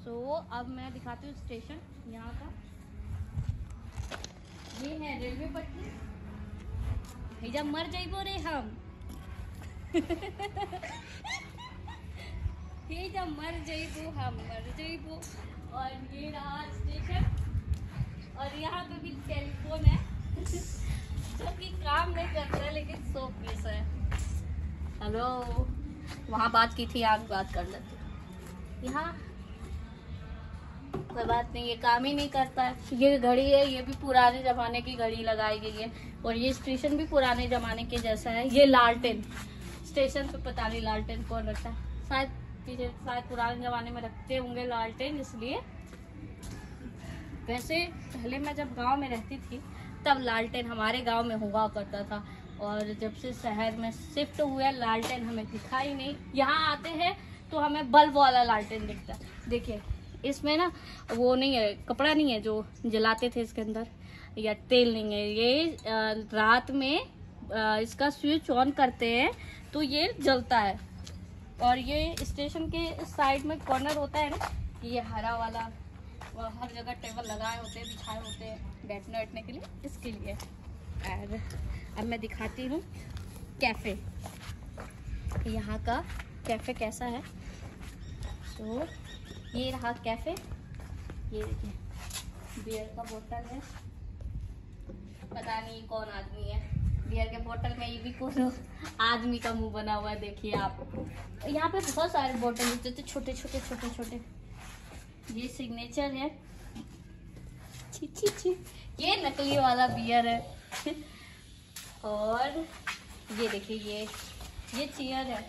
अब मैं दिखाती हूँ स्टेशन यहाँ का। ये है रेलवे पटरी। जब मर जाइबो रे हम ये जब मर जाइबो हम मर जाइबो। और ये रहा स्टेशन, और यहाँ पे भी टेलीफोन है जो कि काम नहीं करता है लेकिन 100 पीस है। हेलो, वहाँ बात की थी, आज बात कर लेते। यहाँ कोई बात नहीं, ये काम ही नहीं करता है। ये घड़ी है, ये भी पुराने जमाने की घड़ी लगाई गई है, और ये स्टेशन भी पुराने जमाने के जैसा है। ये लालटेन स्टेशन पे, पता नहीं लालटेन कौन रखता है, शायद पुराने जमाने में रखते होंगे लालटेन, इसलिए। वैसे पहले मैं जब गांव में रहती थी तब लालटेन हमारे गांव में हुआ करता था, और जब से शहर में शिफ्ट हुआ लालटेन हमें दिखा ही नहीं। यहाँ आते हैं तो हमें बल्ब वाला लालटेन दिखता है। देखिए इसमें ना वो नहीं है, कपड़ा नहीं है जो जलाते थे इसके अंदर, या तेल नहीं है। ये रात में इसका स्विच ऑन करते हैं तो ये जलता है। और ये स्टेशन के साइड में कॉर्नर होता है ना, ये हरा वाला, हर जगह टेबल लगाए होते हैं, बिछाए होते हैं बैठने बैठने के लिए, इसके लिए। और अब मैं दिखाती हूँ कैफ़े, यहाँ का कैफ़े कैसा है। तो ये रहा कैफ़े, ये देखिए बियर का बोतल है, पता नहीं कौन आदमी है। बियर के बोतल में ये भी कौन आदमी का मुंह बना हुआ है, देखिए आप। यहाँ पे बहुत सारे बोतल होते थे, छोटे छोटे छोटे छोटे। ये सिग्नेचर है, छी छी छी। ये नकली वाला बियर है और ये देखिए ये चेयर है,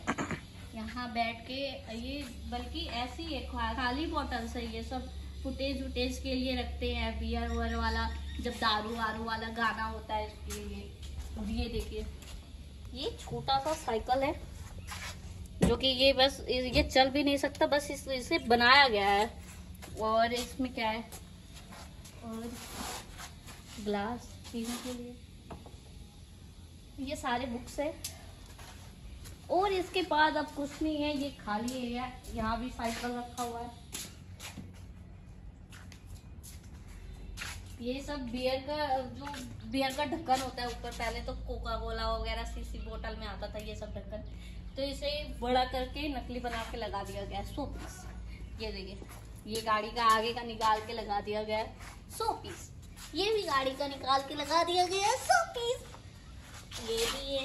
यहाँ बैठ के ये, बल्कि ऐसी है खाली बोतल से, ये सब फुटेज वुटेज के लिए रखते हैं, बियर वर वाला, जब दारू वारू वाला गाना होता है इसके लिए। और ये देखिए ये छोटा सा साइकिल है जो कि ये बस ये चल भी नहीं सकता, बस इसे बनाया गया है। और इसमें क्या है, और ग्लास पीने के लिए, ये सारे बुक्स है। और इसके बाद अब कुछ नहीं है, ये खाली एरिया। यहाँ भी साइकिल रखा हुआ है। ये सब बियर का, जो बियर का ढक्कन होता है ऊपर, पहले तो कोका कोला वगैरह सीसी बोतल में आता था ये सब ढक्कन, तो इसे बड़ा करके नकली बना के लगा दिया गया 100 पीस। ये देखिए ये गाड़ी का आगे का निकाल के लगा दिया गया 100 पीस। ये भी गाड़ी का निकाल के लगा दिया गया 100 पीस। ये भी है,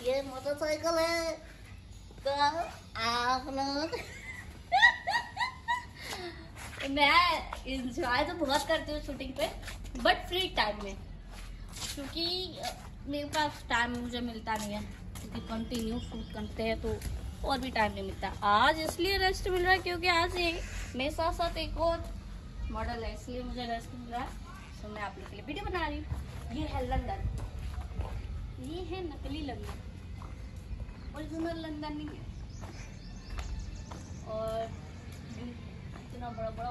ये मोटरसाइकिल है। तो आप लोग मैं इंजॉय तो बहुत करती हूँ शूटिंग पे, बट फ्री टाइम में, क्योंकि मेरे पास टाइम मुझे मिलता नहीं है, क्योंकि कंटिन्यू शूट करते हैं तो और भी टाइम नहीं मिलता। आज इसलिए रेस्ट मिल रहा है क्योंकि आज मेरे साथ साथ एक और मॉडल है, इसलिए मुझे रेस्ट मिल रहा है। तो मैं आप लोग के लिए वीडियो बना रही हूँ। ये है लंदन, ये है नकली लंदन, ओरिजिनल लंदन नहीं है। और इतना बड़ा बड़ा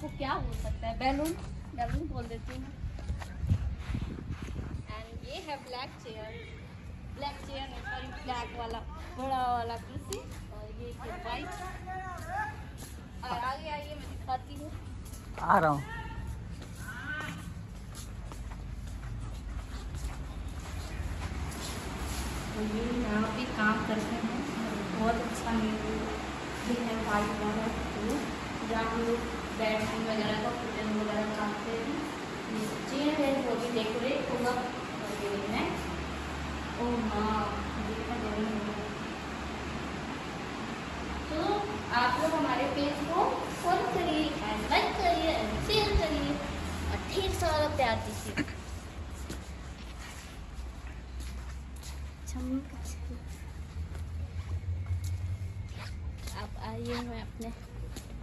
वो क्या हो सकता है, बैलून बोल देती हूँ। एंड ये है ब्लैक चेयर नहीं, सॉरी ब्लैक वाला बड़ा वाला कुर्सी। और ये वाइट। और आगे आइए मैं दिखाती हूँ, आ रहा हूँ। तो ये यहाँ पे काम करते हैं, बहुत अच्छा ये है वाइट वाला फूल, जहाँ हम लोग बैडरूम वगैरह का किचन वगैरह खाते हैं। ये चेयर है वो भी डेकोरेट होगा। और ये है ओ हाँ, देखा जरूर। तो आप लोग हमारे पेज को फॉलो करिए एंड लाइक करिए एंड शेयर करिए और ढेर सारा प्यार दीजिए। आप आइए, मैं अपने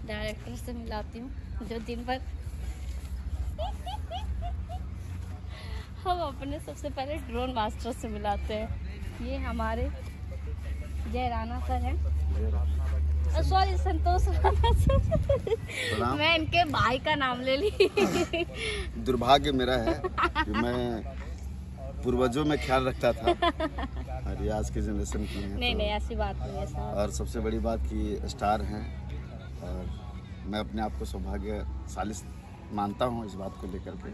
डायरेक्टर से मिलाती हूँ जो दिन भर हम अपने सबसे पहले ड्रोन मास्टर से मिलाते हैं। ये हमारे जय राणा सर हैं, सॉरी संतोष राणा सर, मैं इनके भाई का नाम ले ली। दुर्भाग्य मेरा है कि मैं पूर्वजों में ख्याल रखता था और ये आज की जनरेशन की है। नहीं नहीं ऐसी बात नहीं है सर। और सबसे बड़ी बात कि स्टार हैं और मैं अपने आप को सौभाग्यशाली मानता हूँ इस बात को लेकर के।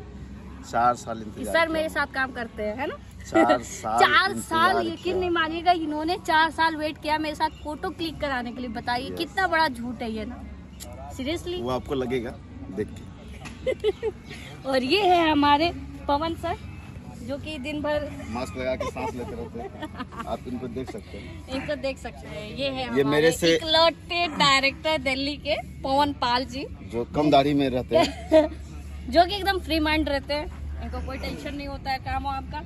4 साल इंतजार सर किया मेरे हूँ। साथ काम करते हैं, है ना? 4 साल 4 साल इंतजार यकीन किया। नहीं मानिएगा, इन्होंने 4 साल वेट किया मेरे साथ फोटो क्लिक कराने के लिए। बताइए Yes. कितना बड़ा झूठ है ये ना, सीरियसली। वो आपको लगेगा देख के। और ये है हमारे पवन सर, जो कि दिन भर मास्क लगा के सांस लेते रहते हैं। आप इनको देख सकते हैं। इनको देख सकते हैं। ये है ये हमारे मेरे से- इकलौते डायरेक्टर दिल्ली के पवन पाल जी, जो कम दाढ़ी में रहते हैं। जो कि एकदम फ्री माइंड रहते हैं। इनको कोई टेंशन नहीं होता है काम वाम का,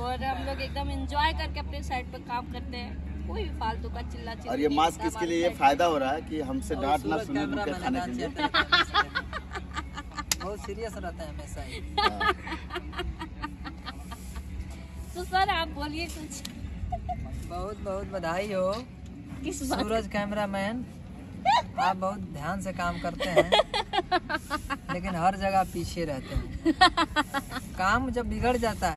और हम लोग एकदम एंजॉय करके अपने साइड पे काम करते हैं। कोई भी फालतू का चिल्ला चिल्ली और ये नहीं मास्क होता इसके लिए हमारे ये side फायदा हो रहा है कि हमसे डांट ना सुने कैमरा उनके खाने के लिए। बहुत सीरियस रहता है हमेशा ही। हाँ। तो सर आप बोलिए कुछ। बहुत बहुत बधाई हो किस बात? सूरज कैमरामैन, आप बहुत ध्यान से काम करते हैं लेकिन हर जगह पीछे रहते हैं। काम जब बिगड़ जाता है